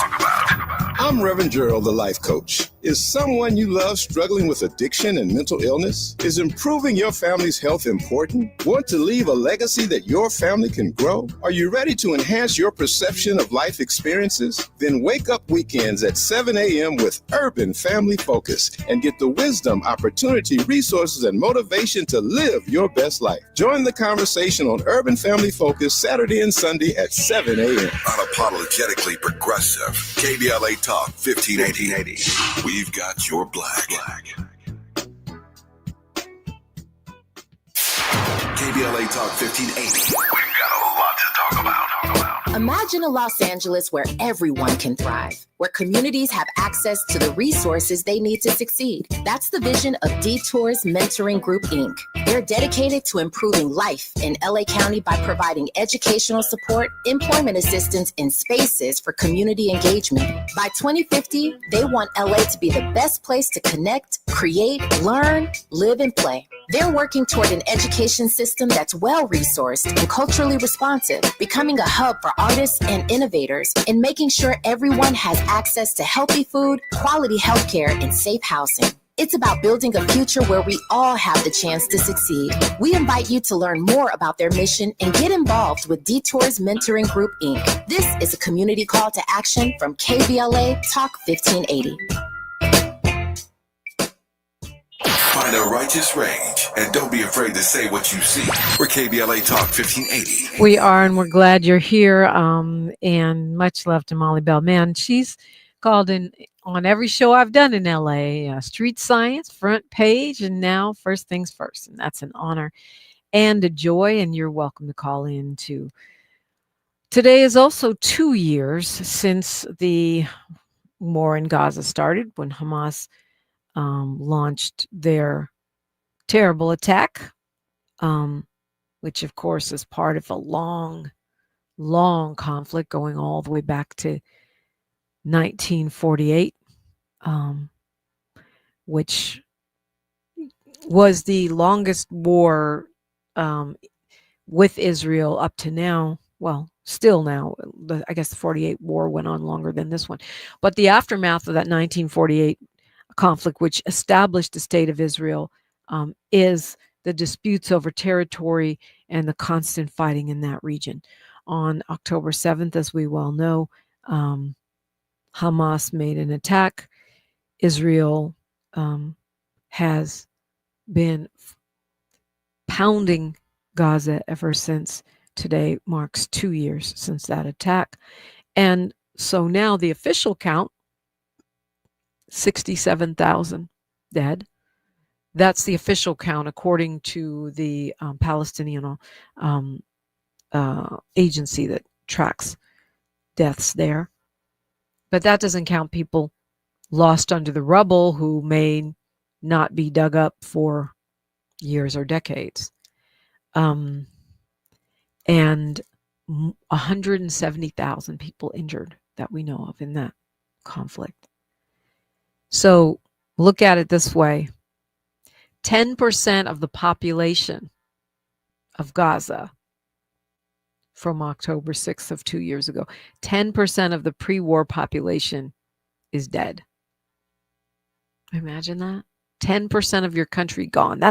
I'm Reverend Gerald, the life coach. Is someone you love struggling with addiction and mental illness? Is improving your family's health important? Want to leave a legacy that your family can grow? Are you ready to enhance your perception of life experiences? Then wake up weekends at 7 a.m. with Urban Family Focus and get the wisdom, opportunity, resources, and motivation to live your best life. Join the conversation on Urban Family Focus Saturday and Sunday at 7 a.m. Unapologetically progressive. KBLA Talk 1580. We've got your black. KBLA Talk 1580. We've got a lot to talk about. Imagine a Los Angeles where everyone can thrive, where communities have access to the resources they need to succeed. That's the vision of Detours Mentoring Group, Inc. They're dedicated to improving life in LA County by providing educational support, employment assistance, and spaces for community engagement. By 2050, they want LA to be the best place to connect, create, learn, live, and play. They're working toward an education system that's well-resourced and culturally responsive, becoming a hub for artists and innovators, and making sure everyone has access to healthy food, quality healthcare, and safe housing. It's about building a future where we all have the chance to succeed. We invite you to learn more about their mission and get involved with Detours Mentoring Group, Inc. This is a community call to action from KBLA Talk 1580. Find a righteous rage and don't be afraid to say what you see. We're KBLA Talk 1580. We are, and we're glad you're here. And much love to Molly Bell. Man, she's called in on every show I've done in LA. Street Science, Front Page, and now First Things First. And that's an honor and a joy. And you're welcome to call in too. Today is also 2 years since the war in Gaza started, when Hamas launched their terrible attack, which of course is part of a long conflict going all the way back to 1948, which was the longest war with Israel up to now. Well, still now. I guess the 48 war went on longer than this one. But the aftermath of that 1948 conflict, which established the state of Israel, is the disputes over territory and the constant fighting in that region. On October 7th, as we well know, Hamas made an attack. Israel has been pounding Gaza ever since. Today marks 2 years since that attack. And so now the official count, 67,000 dead. That's the official count according to the Palestinian agency that tracks deaths there. But that doesn't count people lost under the rubble who may not be dug up for years or decades. And 170,000 people injured that we know of in that conflict. So look at it this way. 10% of the population of Gaza from October 6th of 2 years ago, 10% of the pre-war population is dead. Imagine that. 10% of your country gone.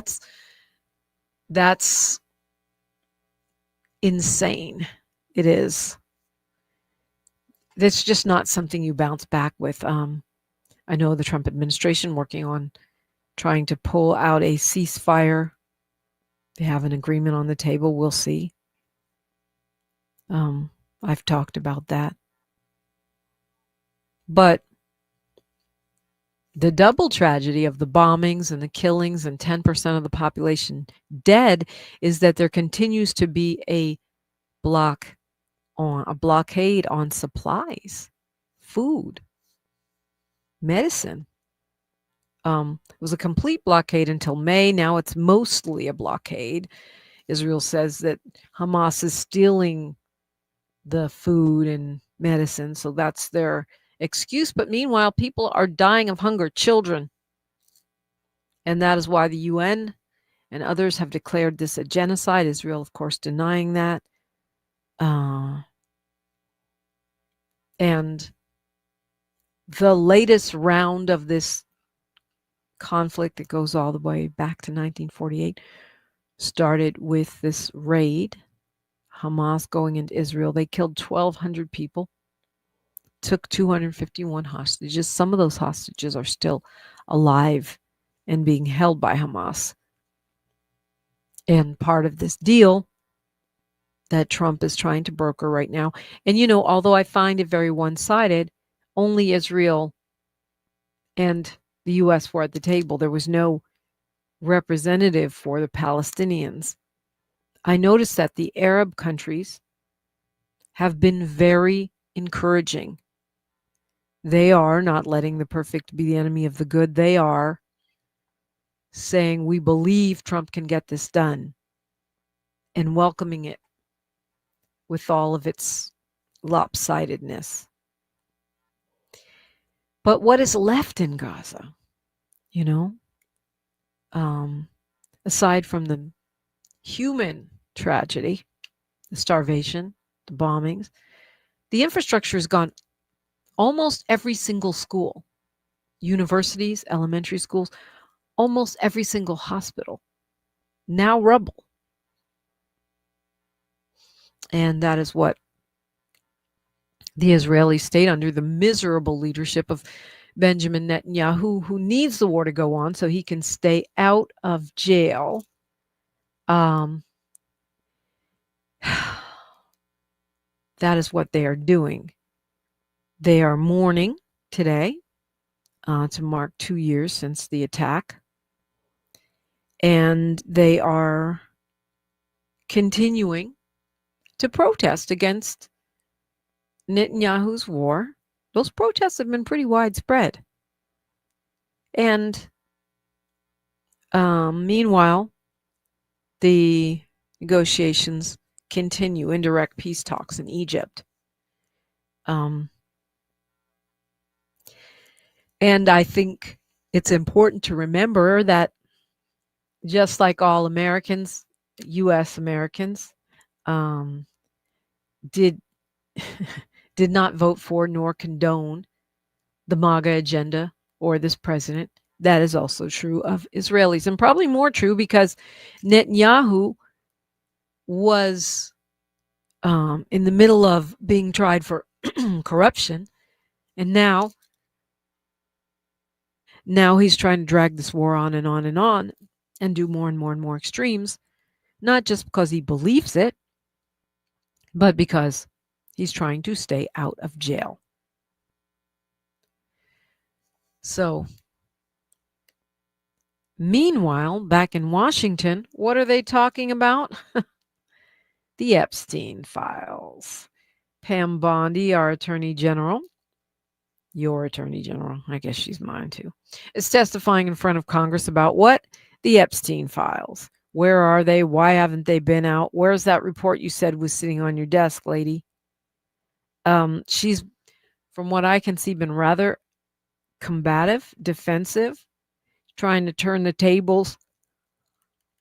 That's insane. It is. It's just not something you bounce back with. I know the Trump administration working on trying to pull out a ceasefire. They have an agreement on the table. We'll see. I've talked about that. But the double tragedy of the bombings and the killings and 10% of the population dead is that there continues to be a blockade on supplies, food, medicine. It was a complete blockade until May. Now it's mostly a blockade. Israel says that Hamas is stealing the food and medicine, so that's their excuse. But meanwhile, people are dying of hunger, children. And that is why the UN and others have declared this a genocide. Israel, of course, denying that. And the latest round of this conflict that goes all the way back to 1948 started with this raid, Hamas going into Israel. They killed 1,200 people, took 251 hostages. Some of those hostages are still alive and being held by Hamas. And part of this deal that Trump is trying to broker right now, and although I find it very one-sided, only Israel and the U.S. were at the table. There was no representative for the Palestinians. I noticed that the Arab countries have been very encouraging. They are not letting the perfect be the enemy of the good. They are saying, we believe Trump can get this done, and welcoming it with all of its lopsidedness. But what is left in Gaza, you know, aside from the human tragedy, the starvation, the bombings, the infrastructure has gone. Almost every single school, universities, elementary schools, almost every single hospital, now rubble. And that is what the Israeli state, under the miserable leadership of Benjamin Netanyahu, who needs the war to go on so he can stay out of jail. That is what they are doing. They are mourning today to mark 2 years since the attack. And they are continuing to protest against Netanyahu's war. Those protests have been pretty widespread. And meanwhile, the negotiations continue, indirect peace talks in Egypt. And I think it's important to remember that just like all Americans, U.S. Americans, did not vote for nor condone the MAGA agenda or this president. That is also true of Israelis, and probably more true because Netanyahu was in the middle of being tried for corruption, and now he's trying to drag this war on and on and on and do more and more and more extremes, not just because he believes it, but because he's trying to stay out of jail. So, meanwhile, back in Washington, what are they talking about? The Epstein files. Pam Bondi, our Attorney General, your Attorney General, I guess she's mine too, is testifying in front of Congress about what? The Epstein files. Where are they? Why haven't they been out? Where's that report you said was sitting on your desk, lady? She's, from what I can see, been rather combative, defensive, trying to turn the tables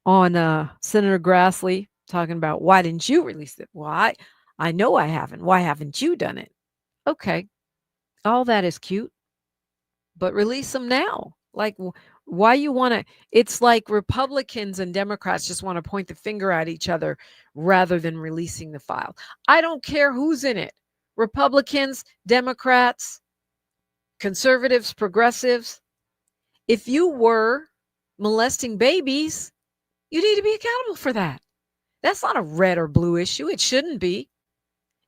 on Senator Grassley, talking about, why didn't you release it? Well, I know I haven't. Why haven't you done it? Okay, all that is cute, but release them now. Like, why you want to? It's like Republicans and Democrats just want to point the finger at each other rather than releasing the file. I don't care who's in it. Republicans, Democrats, conservatives, progressives. If you were molesting babies, you need to be accountable for that. That's not a red or blue issue. It shouldn't be.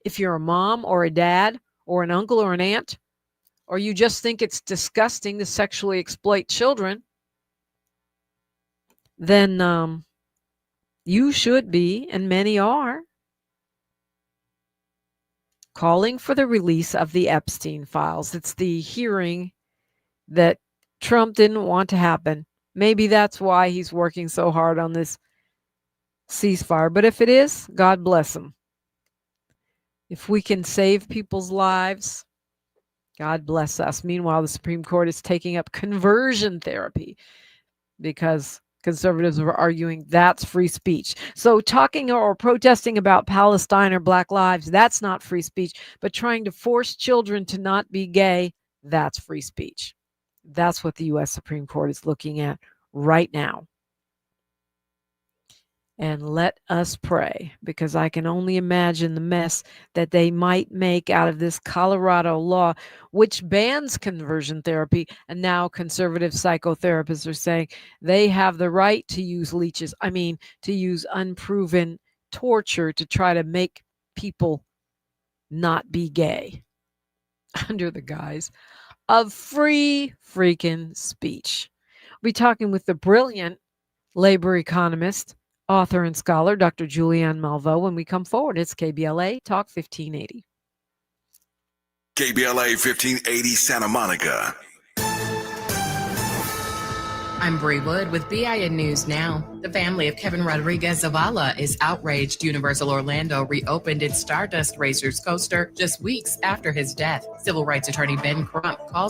If you're a mom or a dad or an uncle or an aunt, or you just think it's disgusting to sexually exploit children, then you should be, and many are, calling for the release of the Epstein files. It's the hearing that Trump didn't want to happen. Maybe that's why he's working so hard on this ceasefire. But if it is, God bless him. If we can save people's lives, God bless us. Meanwhile, the Supreme Court is taking up conversion therapy because conservatives are arguing that's free speech. So talking or protesting about Palestine or Black lives, that's not free speech. But trying to force children to not be gay, that's free speech. That's what the U.S. Supreme Court is looking at right now. And let us pray, because I can only imagine the mess that they might make out of this Colorado law, which bans conversion therapy. And now conservative psychotherapists are saying they have the right to use leeches. I mean, to use unproven torture to try to make people not be gay under the guise of free freaking speech. We'll be talking with the brilliant labor economist author and scholar Dr. Julianne Malveaux. When we come forward, it's KBLA Talk 1580. KBLA 1580 Santa Monica. I'm Bree Wood with BIN News Now. The family of Kevin Rodriguez Zavala is outraged Universal Orlando reopened its Stardust Racers coaster just weeks after his death. Civil rights attorney Ben Crump calls